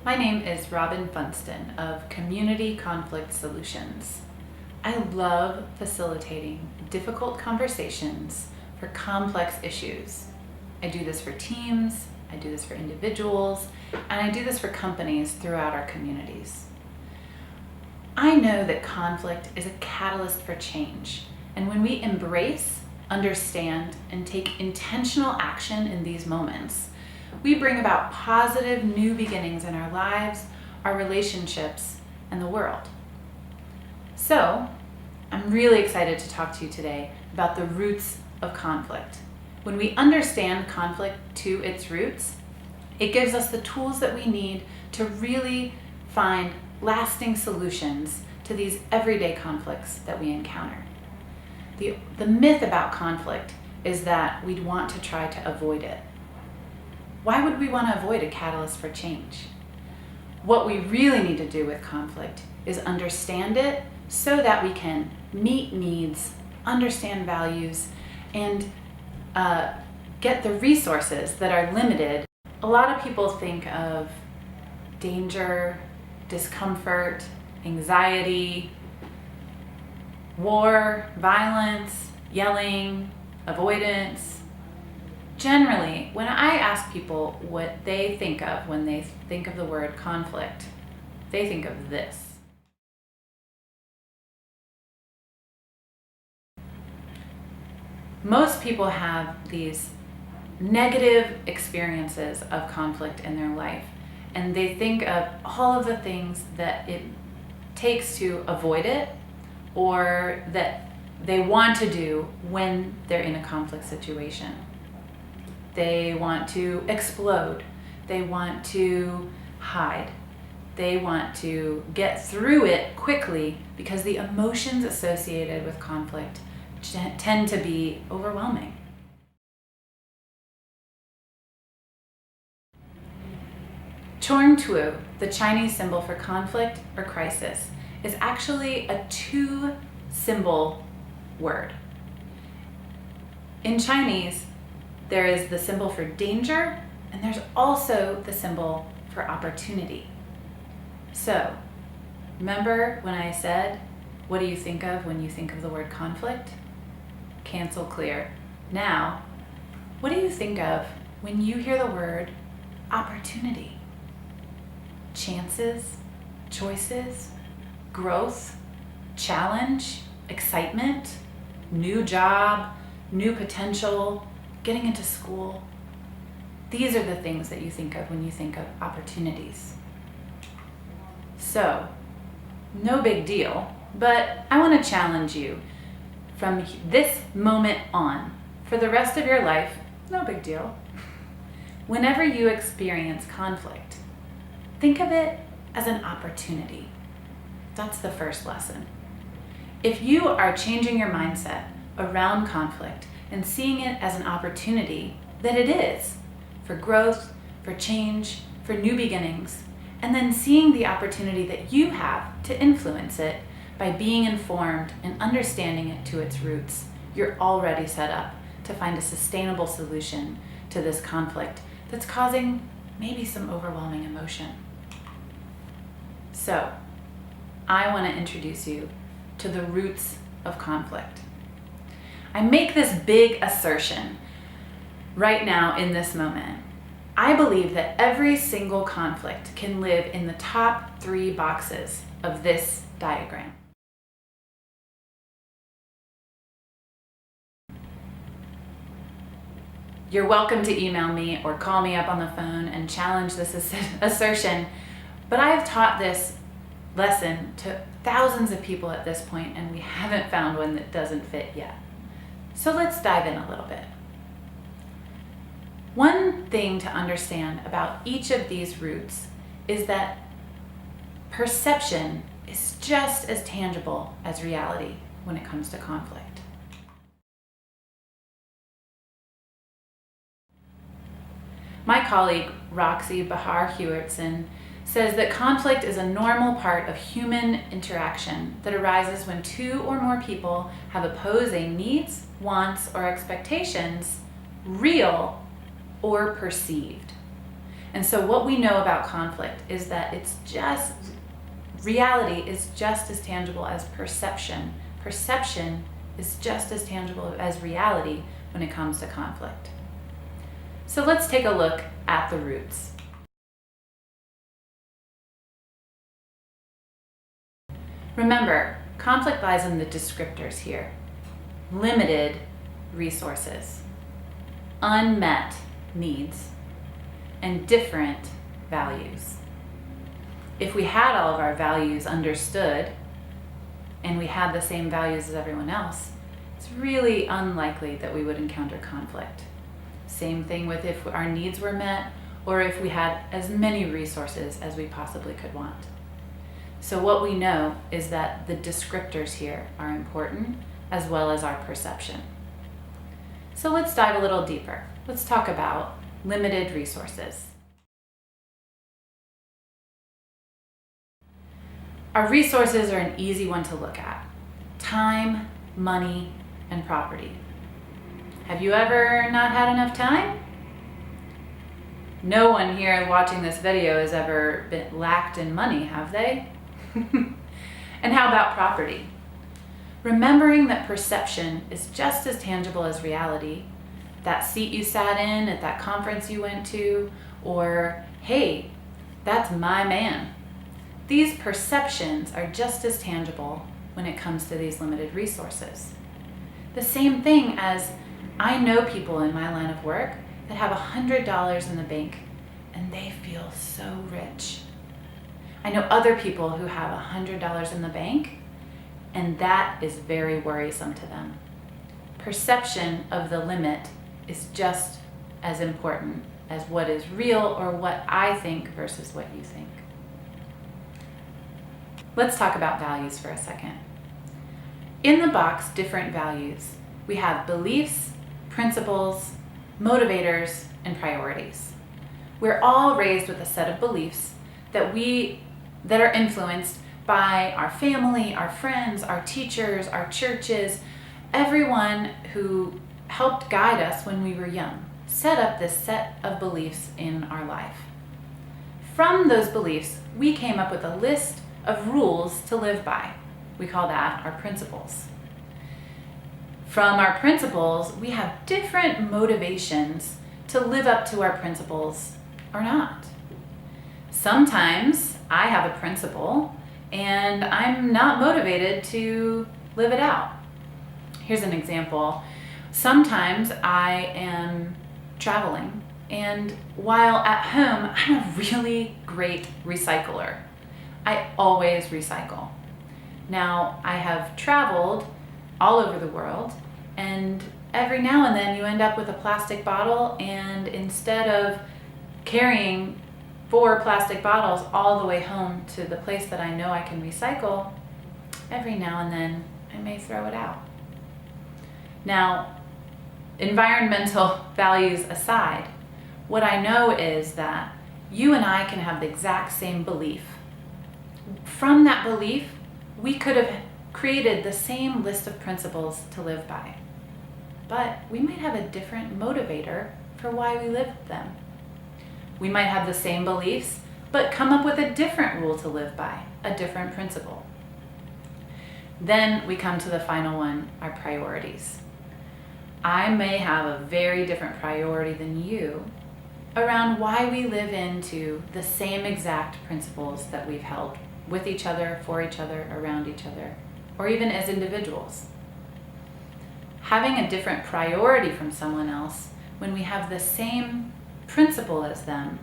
My name is Robin Funsten of Community Conflict Solutions. I love facilitating difficult conversations for complex issues. I do this for teams, I do this for individuals, and I do this for companies throughout our communities. I know that conflict is a catalyst for change, and when we embrace, understand, and take intentional action in these moments, we bring about positive new beginnings in our lives, our relationships, and the world. So, I'm really excited to talk to you today about the roots of conflict. When we understand conflict to its roots, it gives us the tools that we need to really find lasting solutions to these everyday conflicts that we encounter. The myth about conflict is that we'd want to try to avoid it. Why would we want to avoid a catalyst for change? What we really need to do with conflict is understand it so that we can meet needs, understand values, and get the resources that are limited. A lot of people think of danger, discomfort, anxiety, war, violence, yelling, avoidance. Generally, when I ask people what they think of when they think of the word conflict, they think of this. Most people have these negative experiences of conflict in their life, and they think of all of the things that it takes to avoid it or that they want to do when they're in a conflict situation. They want to explode. They want to hide. They want to get through it quickly because the emotions associated with conflict tend to be overwhelming. Tuo, the Chinese symbol for conflict or crisis, is actually a two-symbol word. In Chinese, there is the symbol for danger, and there's also the symbol for opportunity. So, remember when I said, what do you think of when you think of the word conflict? Cancel clear. Now, what do you think of when you hear the word opportunity? Chances, choices, growth, challenge, excitement, new job, new potential, getting into school. These are the things that you think of when you think of opportunities. So, no big deal, but I want to challenge you from this moment on, for the rest of your life, no big deal. Whenever you experience conflict, think of it as an opportunity. That's the first lesson. If you are changing your mindset around conflict and seeing it as an opportunity that it is for growth, for change, for new beginnings, and then seeing the opportunity that you have to influence it by being informed and understanding it to its roots, you're already set up to find a sustainable solution to this conflict that's causing maybe some overwhelming emotion. So, I want to introduce you to the roots of conflict. I make this big assertion right now in this moment. I believe that every single conflict can live in the top 3 boxes of this diagram. You're welcome to email me or call me up on the phone and challenge this assertion, but I have taught this lesson to thousands of people at this point, and we haven't found one that doesn't fit yet. So let's dive in a little bit. One thing to understand about each of these roots is that perception is just as tangible as reality when it comes to conflict. My colleague, Roxy Bahar-Hewitson, says that conflict is a normal part of human interaction that arises when 2 or more people have opposing needs, wants, or expectations, real or perceived. And so what we know about conflict is that reality is just as tangible as perception. Perception is just as tangible as reality when it comes to conflict. So let's take a look at the roots. Remember, conflict lies in the descriptors here. Limited resources, unmet needs, and different values. If we had all of our values understood and we had the same values as everyone else, it's really unlikely that we would encounter conflict. Same thing with if our needs were met or if we had as many resources as we possibly could want. So what we know is that the descriptors here are important as well as our perception. So let's dive a little deeper. Let's talk about limited resources. Our resources are an easy one to look at. Time, money, and property. Have you ever not had enough time? No one here watching this video has ever been lacked in money, have they? And how about property? Remembering that perception is just as tangible as reality, that seat you sat in at that conference you went to, or hey, that's my man. These perceptions are just as tangible when it comes to these limited resources. The same thing as I know people in my line of work that have $100 in the bank and they feel so rich. I know other people who have $100 in the bank and that is very worrisome to them. Perception of the limit is just as important as what is real or what I think versus what you think. Let's talk about values for a second. In the box, different values, we have beliefs, principles, motivators, and priorities. We're all raised with a set of beliefs that are influenced by our family, our friends, our teachers, our churches, everyone who helped guide us when we were young, set up this set of beliefs in our life. From those beliefs, we came up with a list of rules to live by. We call that our principles. From our principles, we have different motivations to live up to our principles or not. Sometimes I have a principle and I'm not motivated to live it out. Here's an example. Sometimes I am traveling and while at home, I'm a really great recycler. I always recycle. Now, I have traveled all over the world, and every now and then you end up with a plastic bottle, and instead of carrying 4 plastic bottles all the way home to the place that I know I can recycle, every now and then I may throw it out. Now, environmental values aside, what I know is that you and I can have the exact same belief. From that belief, we could have created the same list of principles to live by, but we might have a different motivator for why we live them. We might have the same beliefs, but come up with a different rule to live by, a different principle. Then we come to the final one, our priorities. I may have a very different priority than you around why we live into the same exact principles that we've held with each other, for each other, around each other, or even as individuals. Having a different priority from someone else when we have the same principle as them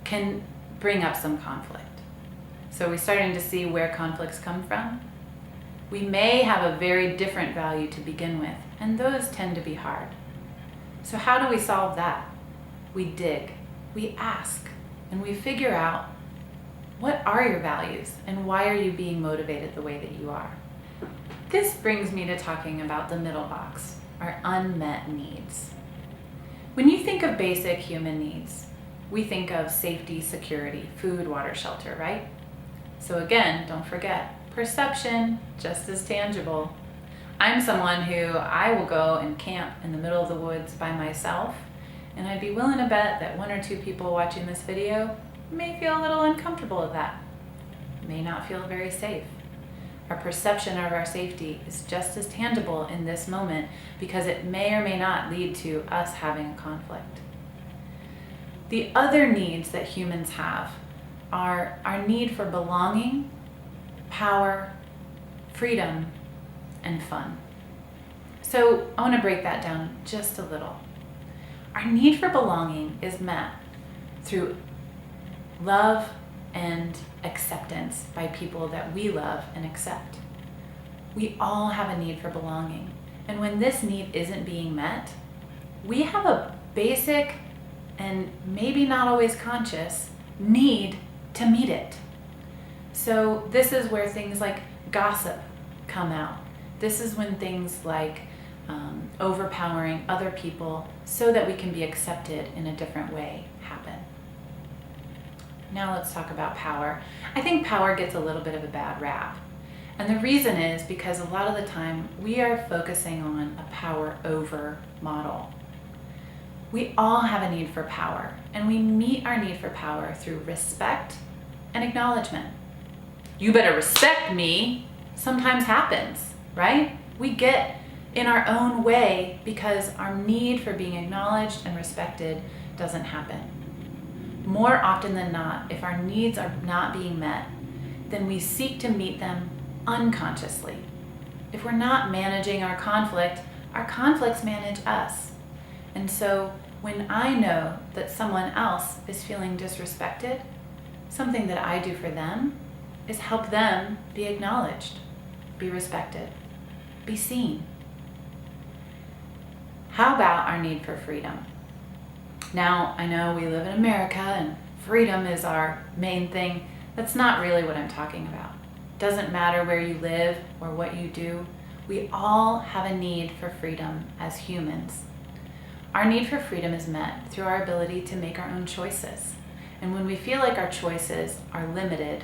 can bring up some conflict. So we're starting to see where conflicts come from. We may have a very different value to begin with, and those tend to be hard. So how do we solve that? We dig, we ask, and we figure out what are your values and why are you being motivated the way that you are? This brings me to talking about the middle box, our unmet needs. When you think of basic human needs, we think of safety, security, food, water, shelter, right? So again, don't forget, perception, just as tangible. I'm someone who I will go and camp in the middle of the woods by myself And I'd be willing to bet that 1 or 2 people watching this video may feel a little uncomfortable with that, may not feel very safe. Our perception of our safety is just as tangible in this moment because it may or may not lead to us having a conflict. The other needs that humans have are our need for belonging, power, freedom, and fun. So I want to break that down just a little. Our need for belonging is met through love and acceptance by people that we love and accept. We all have a need for belonging. And when this need isn't being met, we have a basic and maybe not always conscious need to meet it. So this is where things like gossip come out. This is when things like overpowering other people so that we can be accepted in a different way happen. Now let's talk about power. I think power gets a little bit of a bad rap. And the reason is because a lot of the time we are focusing on a power over model. We all have a need for power, and we meet our need for power through respect and acknowledgement. You better respect me sometimes happens, right? We get in our own way because our need for being acknowledged and respected doesn't happen. More often than not, if our needs are not being met, then we seek to meet them unconsciously. If we're not managing our conflicts manage us. And so when I know that someone else is feeling disrespected, something that I do for them is help them be acknowledged, be respected, be seen. How about our need for freedom? Now, I know we live in America and freedom is our main thing. That's not really what I'm talking about. Doesn't matter where you live or what you do. We all have a need for freedom as humans. Our need for freedom is met through our ability to make our own choices. And when we feel like our choices are limited,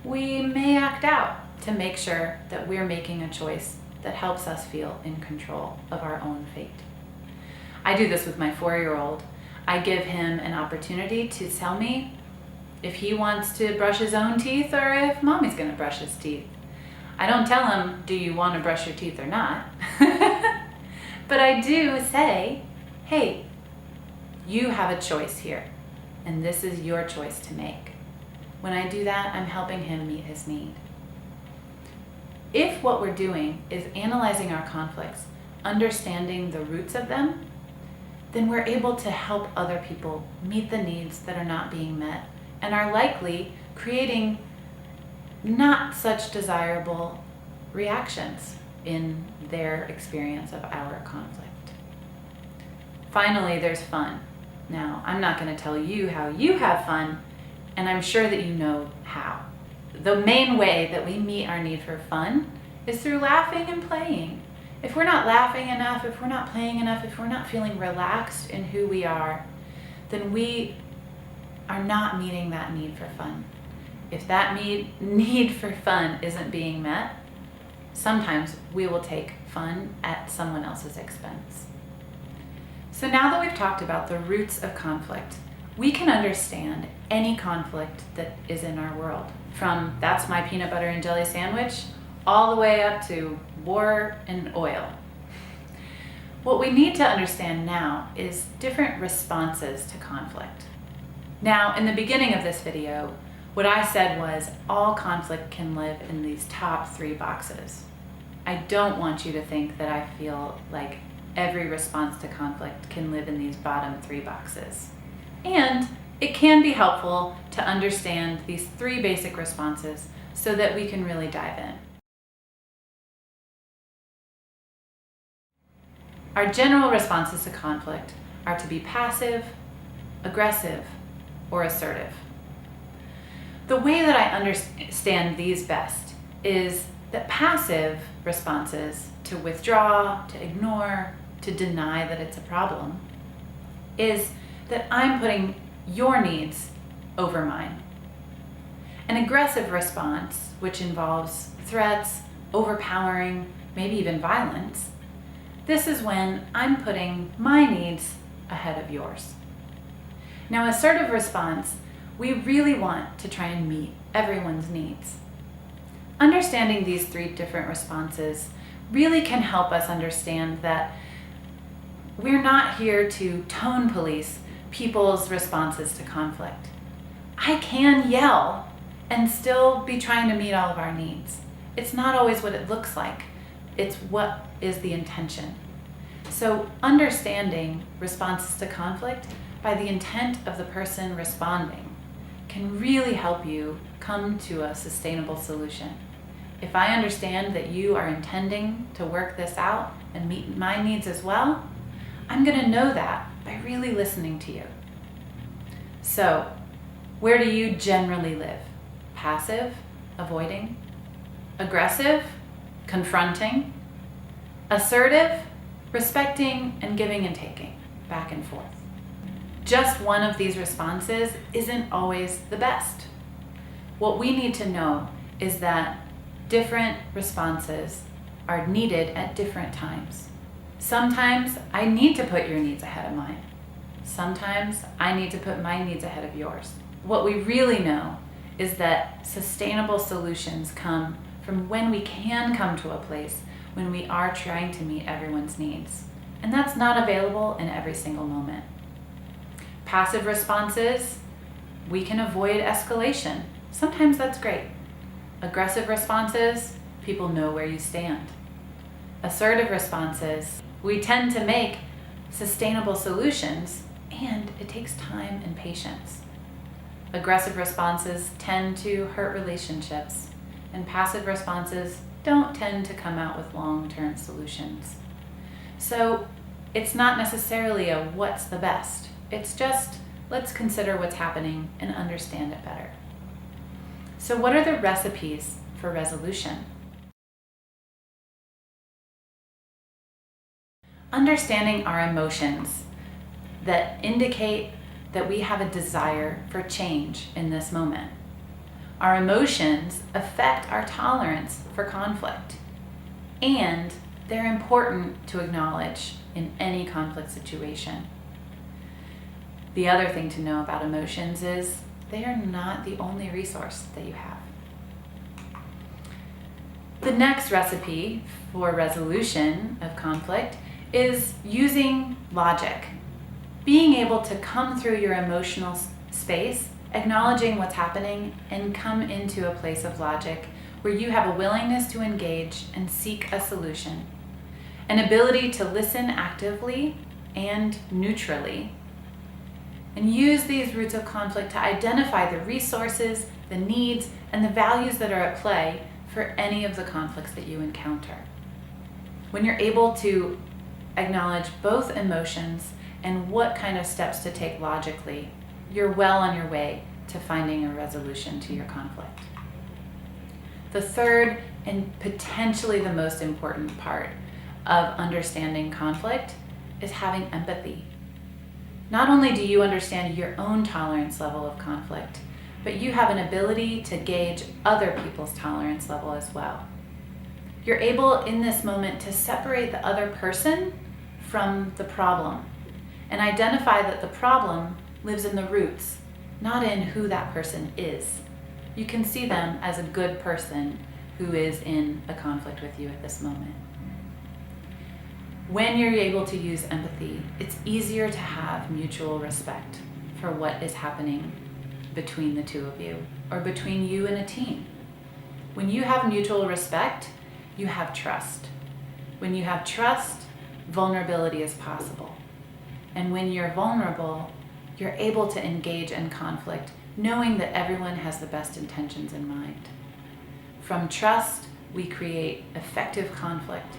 we may act out to make sure that we're making a choice that helps us feel in control of our own fate. I do this with my 4-year-old. I give him an opportunity to tell me if he wants to brush his own teeth or if mommy's gonna brush his teeth. I don't tell him, do you want to brush your teeth or not? But I do say, hey, you have a choice here, and this is your choice to make. When I do that, I'm helping him meet his need. If what we're doing is analyzing our conflicts, understanding the roots of them, then we're able to help other people meet the needs that are not being met and are likely creating not such desirable reactions in their experience of our conflict. Finally, there's fun. Now, I'm not going to tell you how you have fun, and I'm sure that you know how. The main way that we meet our need for fun is through laughing and playing. If we're not laughing enough, if we're not playing enough, if we're not feeling relaxed in who we are, then we are not meeting that need for fun. If that need for fun isn't being met, sometimes we will take fun at someone else's expense. So now that we've talked about the roots of conflict, we can understand any conflict that is in our world, from that's my peanut butter and jelly sandwich, all the way up to war and oil. What we need to understand now is different responses to conflict. Now, in the beginning of this video, what I said was all conflict can live in these top 3 boxes. I don't want you to think that I feel like every response to conflict can live in these bottom 3 boxes. And it can be helpful to understand these 3 basic responses so that we can really dive in. Our general responses to conflict are to be passive, aggressive, or assertive. The way that I understand these best is that passive responses, to withdraw, to ignore, to deny that it's a problem, is that I'm putting your needs over mine. An aggressive response, which involves threats, overpowering, maybe even violence, this is when I'm putting my needs ahead of yours. Now, assertive response, we really want to try and meet everyone's needs. Understanding these 3 different responses really can help us understand that we're not here to tone police people's responses to conflict. I can yell and still be trying to meet all of our needs. It's not always what it looks like. It's what is the intention. So understanding responses to conflict by the intent of the person responding can really help you come to a sustainable solution. If I understand that you are intending to work this out and meet my needs as well, I'm going to know that by really listening to you. So, where do you generally live? Passive, avoiding, aggressive, confronting, assertive, respecting and giving and taking, back and forth. Just one of these responses isn't always the best. What we need to know is that different responses are needed at different times. Sometimes I need to put your needs ahead of mine. Sometimes I need to put my needs ahead of yours. What we really know is that sustainable solutions come from when we can come to a place when we are trying to meet everyone's needs. And that's not available in every single moment. Passive responses, we can avoid escalation. Sometimes that's great. Aggressive responses, people know where you stand. Assertive responses, we tend to make sustainable solutions, and it takes time and patience. Aggressive responses tend to hurt relationships, and passive responses don't tend to come out with long-term solutions. So it's not necessarily a what's the best. It's just let's consider what's happening and understand it better. So what are the recipes for resolution? Understanding our emotions that indicate that we have a desire for change in this moment. Our emotions affect our tolerance for conflict, and they're important to acknowledge in any conflict situation. The other thing to know about emotions is they are not the only resource that you have. The next recipe for resolution of conflict is using logic. Being able to come through your emotional space, acknowledging what's happening, and come into a place of logic where you have a willingness to engage and seek a solution. An ability to listen actively and neutrally, and use these roots of conflict to identify the resources, the needs, and the values that are at play for any of the conflicts that you encounter. When you're able to acknowledge both emotions and what kind of steps to take logically, you're well on your way to finding a resolution to your conflict. The third and potentially the most important part of understanding conflict is having empathy. Not only do you understand your own tolerance level of conflict, but you have an ability to gauge other people's tolerance level as well. You're able in this moment to separate the other person from the problem and identify that the problem lives in the roots, not in who that person is. You can see them as a good person who is in a conflict with you at this moment. When you're able to use empathy, it's easier to have mutual respect for what is happening between the two of you or between you and a team. When you have mutual respect, you have trust. When you have trust, vulnerability is possible. And when you're vulnerable, you're able to engage in conflict, knowing that everyone has the best intentions in mind. From trust, we create effective conflict.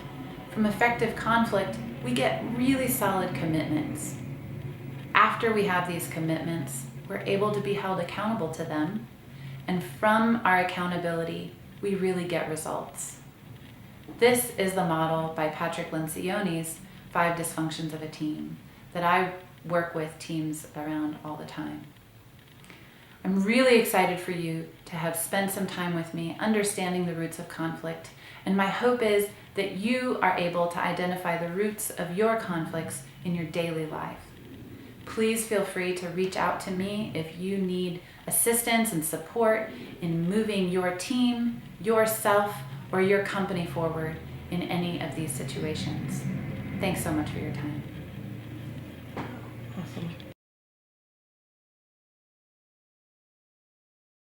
From effective conflict, we get really solid commitments. After we have these commitments, we're able to be held accountable to them. And from our accountability, we really get results. This is the model by Patrick Lencioni's 5 Dysfunctions of a Team that I work with teams around all the time. I'm really excited for you to have spent some time with me understanding the roots of conflict, and my hope is that you are able to identify the roots of your conflicts in your daily life. Please feel free to reach out to me if you need assistance and support in moving your team, yourself, or your company forward in any of these situations. Thanks so much for your time.